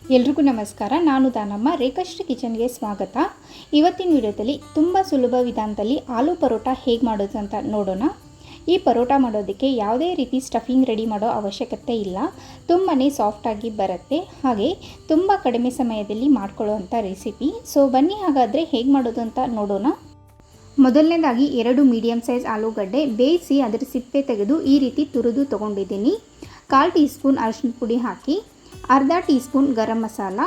ಎಲ್ರಿಗೂ ನಮಸ್ಕಾರ. ನಾನು ದಾನಮ್ಮ. ರೇಖಾಶ್ರೀ ಕಿಚನ್ಗೆ ಸ್ವಾಗತ. ಇವತ್ತಿನ ವಿಡಿಯೋದಲ್ಲಿ ತುಂಬ ಸುಲಭ ವಿಧಾನದಲ್ಲಿ ಆಲೂ ಪರೋಟ ಹೇಗೆ ಮಾಡೋದು ಅಂತ ನೋಡೋಣ. ಈ ಪರೋಟ ಮಾಡೋದಕ್ಕೆ ಯಾವುದೇ ರೀತಿ ಸ್ಟಫಿಂಗ್ ರೆಡಿ ಮಾಡೋ ಅವಶ್ಯಕತೆ ಇಲ್ಲ. ತುಂಬಾ ಸಾಫ್ಟಾಗಿ ಬರುತ್ತೆ, ಹಾಗೆ ತುಂಬ ಕಡಿಮೆ ಸಮಯದಲ್ಲಿ ಮಾಡ್ಕೊಳ್ಳೋವಂಥ ರೆಸಿಪಿ. ಸೊ ಬನ್ನಿ ಹಾಗಾದರೆ ಹೇಗೆ ಮಾಡೋದು ಅಂತ ನೋಡೋಣ. ಮೊದಲನೇದಾಗಿ 2 ಮೀಡಿಯಮ್ ಸೈಜ್ ಆಲೂಗಡ್ಡೆ ಬೇಯಿಸಿ ಅದರ ಸಿಪ್ಪೆ ತೆಗೆದು ಈ ರೀತಿ ತುರಿದು ತೊಗೊಂಡಿದ್ದೀನಿ. 1/4 ಟೀ ಸ್ಪೂನ್ ಅರಿಶಿನ ಪುಡಿ ಹಾಕಿ, ಅರ್ಧ tea spoon garam masala,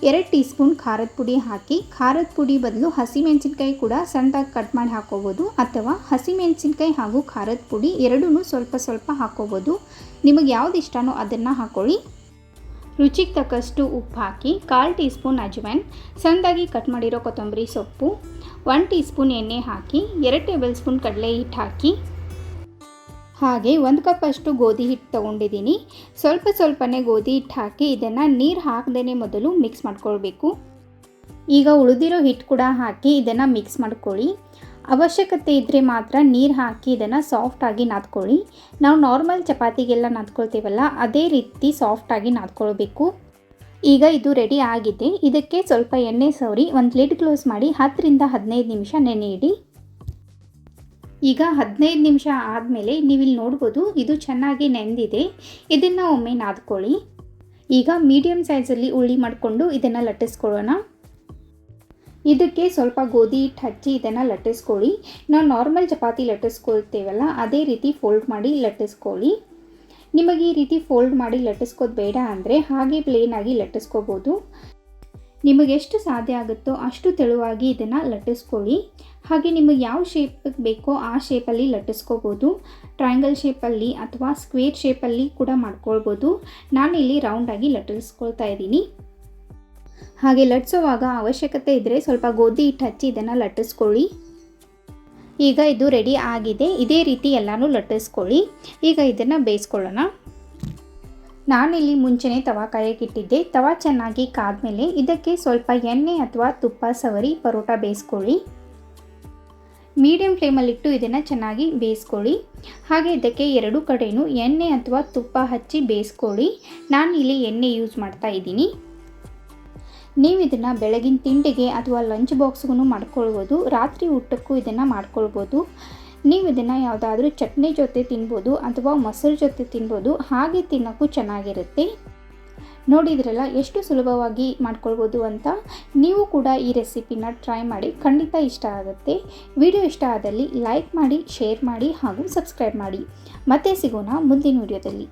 2 tea spoon ಖಾರದ ಪುಡಿ ಹಾಕಿ. ಖಾರದ ಪುಡಿ ಬದಲು ಹಸಿಮೆಣಸಿನ್ಕಾಯಿ ಕೂಡ ಸಣ್ಣದಾಗಿ ಕಟ್ ಮಾಡಿ ಹಾಕೋಬೋದು, ಅಥವಾ ಹಸಿಮೆಣಸಿನ್ಕಾಯಿ ಹಾಗೂ ಖಾರದ ಪುಡಿ ಎರಡೂ ಸ್ವಲ್ಪ ಸ್ವಲ್ಪ ಹಾಕೋಬೋದು. ನಿಮಗೆ ಯಾವ್ದು ಇಷ್ಟನೋ ಅದನ್ನು ಹಾಕೊಳ್ಳಿ. ರುಚಿಗೆ ತಕ್ಕಷ್ಟು ಉಪ್ಪು ಹಾಕಿ, 1/4 ಟೀ ಸ್ಪೂನ್ ಅಜ್ವೈನ್, ಸಣ್ಣದಾಗಿ ಕಟ್ ಮಾಡಿರೋ ಕೊತ್ತಂಬರಿ ಸೊಪ್ಪು, 1 ಟೀ ಸ್ಪೂನ್ ಎಣ್ಣೆ ಹಾಕಿ, 2 ಟೇಬಲ್ ಸ್ಪೂನ್ ಕಡಲೆ ಹಿಟ್ಟು ಹಾಕಿ, ಹಾಗೆ 1 ಕಪ್ ಅಷ್ಟು ಗೋಧಿ ಹಿಟ್ಟು ತೊಗೊಂಡಿದ್ದೀನಿ. ಸ್ವಲ್ಪನೇ ಗೋಧಿ ಹಿಟ್ಟು ಹಾಕಿ ಇದನ್ನು ನೀರು ಹಾಕದೇ ಮೊದಲು ಮಿಕ್ಸ್ ಮಾಡ್ಕೊಳ್ಬೇಕು. ಈಗ ಉಳಿದಿರೋ ಹಿಟ್ಟು ಕೂಡ ಹಾಕಿ ಇದನ್ನು ಮಿಕ್ಸ್ ಮಾಡ್ಕೊಳ್ಳಿ. ಅವಶ್ಯಕತೆ ಇದ್ದರೆ ಮಾತ್ರ ನೀರು ಹಾಕಿ ಇದನ್ನು ಸಾಫ್ಟಾಗಿ ನಾದ್ಕೊಳ್ಳಿ. ನಾವು ನಾರ್ಮಲ್ ಚಪಾತಿಗೆಲ್ಲ ನಾದ್ಕೊಳ್ತೀವಲ್ಲ ಅದೇ ರೀತಿ ಸಾಫ್ಟಾಗಿ ನಾದ್ಕೊಳ್ಬೇಕು. ಈಗ ಇದು ರೆಡಿ ಆಗಿದೆ. ಇದಕ್ಕೆ ಸ್ವಲ್ಪ ಎಣ್ಣೆ ಸವರಿ ಒಂದು ಲಿಡ್ ಕ್ಲೋಸ್ ಮಾಡಿ 10 ರಿಂದ 15 ನಿಮಿಷ ನೆನೆ ಇಡಿ. ಈಗ 15 ನಿಮಿಷ ಆದಮೇಲೆ ನೀವಿಲ್ಲಿ ನೋಡ್ಬೋದು ಇದು ಚೆನ್ನಾಗಿ ನೆಂದಿದೆ. ಇದನ್ನು ಒಮ್ಮೆ ನಾದ್ಕೊಳ್ಳಿ. ಈಗ ಮೀಡಿಯಮ್ ಸೈಜಲ್ಲಿ ಉಳ್ಳಿ ಮಾಡಿಕೊಂಡು ಇದನ್ನು ಲಟ್ಟಿಸ್ಕೊಳ್ಳೋಣ. ಇದಕ್ಕೆ ಸ್ವಲ್ಪ ಗೋಧಿ ಹಿಟ್ಟು ಹಚ್ಚಿ ಇದನ್ನು ಲಟ್ಟಿಸ್ಕೊಳ್ಳಿ. ನಾವು ನಾರ್ಮಲ್ ಚಪಾತಿ ಲಟ್ಟಿಸ್ಕೊಳ್ತೇವಲ್ಲ ಅದೇ ರೀತಿ ಫೋಲ್ಡ್ ಮಾಡಿ ಲಟ್ಟಿಸ್ಕೊಳ್ಳಿ. ನಿಮಗೆ ಈ ರೀತಿ ಫೋಲ್ಡ್ ಮಾಡಿ ಲಟ್ಟಿಸ್ಕೋದು ಬೇಡ ಅಂದರೆ ಹಾಗೆ ಪ್ಲೇನಾಗಿ ಲಟ್ಟಿಸ್ಕೋಬೋದು. ನಿಮಗೆ ಎಷ್ಟು ಸಾಧ್ಯ ಆಗುತ್ತೋ ಅಷ್ಟು ತೆಳುವಾಗಿ ಇದನ್ನು ಲಟ್ಟಿಸ್ಕೊಳ್ಳಿ. ಹಾಗೆ ನಿಮಗೆ ಯಾವ ಶೇಪ್ ಬೇಕೋ ಆ ಶೇಪಲ್ಲಿ ಲಟ್ಟಿಸ್ಕೋಬೋದು. ಟ್ರಯಾಂಗಲ್ ಶೇಪಲ್ಲಿ ಅಥವಾ ಸ್ಕ್ವೇರ್ ಶೇಪಲ್ಲಿ ಕೂಡ ಮಾಡ್ಕೊಳ್ಬೋದು. ನಾನಿಲ್ಲಿ ರೌಂಡಾಗಿ ಲಟ್ಟಿಸ್ಕೊಳ್ತಾ ಇದ್ದೀನಿ. ಹಾಗೆ ಲಟ್ಟಿಸೋವಾಗ ಅವಶ್ಯಕತೆ ಇದ್ದರೆ ಸ್ವಲ್ಪ ಗೋಧಿ ಹಿಟ್ಟು ಹಚ್ಚಿ ಇದನ್ನು ಲಟ್ಟಿಸ್ಕೊಳ್ಳಿ. ಈಗ ಇದು ರೆಡಿ ಆಗಿದೆ. ಇದೇ ರೀತಿ ಎಲ್ಲನೂ ಲಟ್ಟಿಸ್ಕೊಳ್ಳಿ. ಈಗ ಇದನ್ನು ಬೇಯಿಸ್ಕೊಳ್ಳೋಣ. ನಾನಿಲ್ಲಿ ಮುಂಚೆನೇ ತವಾ ಕಾಯಕ್ಕಿಟ್ಟಿದ್ದೆ. ತವಾ ಚೆನ್ನಾಗಿ ಕಾದ್ಮೇಲೆ ಇದಕ್ಕೆ ಸ್ವಲ್ಪ ಎಣ್ಣೆ ಅಥವಾ ತುಪ್ಪ ಸವರಿ ಪರೋಟ ಬೇಯಿಸ್ಕೊಳ್ಳಿ. ಮೀಡಿಯಂ ಫ್ಲೇಮಲ್ಲಿಟ್ಟು ಇದನ್ನು ಚೆನ್ನಾಗಿ ಬೇಯಿಸ್ಕೊಳ್ಳಿ. ಹಾಗೆ ಇದಕ್ಕೆ 2 ಕಡೆಯೂ ಎಣ್ಣೆ ಅಥವಾ ತುಪ್ಪ ಹಚ್ಚಿ ಬೇಯಿಸ್ಕೊಳ್ಳಿ. ನಾನು ಇಲ್ಲಿ ಎಣ್ಣೆ ಯೂಸ್ ಮಾಡ್ತಾ ಇದ್ದೀನಿ. ನೀವು ಇದನ್ನು ಬೆಳಗಿನ ತಿಂಡಿಗೆ ಅಥವಾ ಲಂಚ್ ಬಾಕ್ಸ್ಗೂ ಮಾಡ್ಕೊಳ್ಬೋದು. ರಾತ್ರಿ ಊಟಕ್ಕೂ ಇದನ್ನು ಮಾಡ್ಕೊಳ್ಬೋದು. ನೀವು ಇದನ್ನು ಯಾವುದಾದ್ರೂ ಚಟ್ನಿ ಜೊತೆ ತಿನ್ಬೋದು ಅಥವಾ ಮೊಸರು ಜೊತೆ ತಿನ್ಬೋದು. ಹಾಗೆ ತಿನ್ನೋಕ್ಕೂ ಚೆನ್ನಾಗಿರುತ್ತೆ. ನೋಡಿದ್ರಲ್ಲ ಎಷ್ಟು ಸುಲಭವಾಗಿ ಮಾಡ್ಕೊಳ್ಬೋದು ಅಂತ. ನೀವು ಕೂಡ ಈ ರೆಸಿಪಿನ ಟ್ರೈ ಮಾಡಿ, ಖಂಡಿತ ಇಷ್ಟ ಆಗುತ್ತೆ. ವಿಡಿಯೋ ಇಷ್ಟ ಆದಲ್ಲಿ ಲೈಕ್ ಮಾಡಿ, ಶೇರ್ ಮಾಡಿ ಹಾಗೂ ಸಬ್ಸ್ಕ್ರೈಬ್ ಮಾಡಿ. ಮತ್ತೆ ಸಿಗೋಣ ಮುಂದಿನ ವಿಡಿಯೋದಲ್ಲಿ.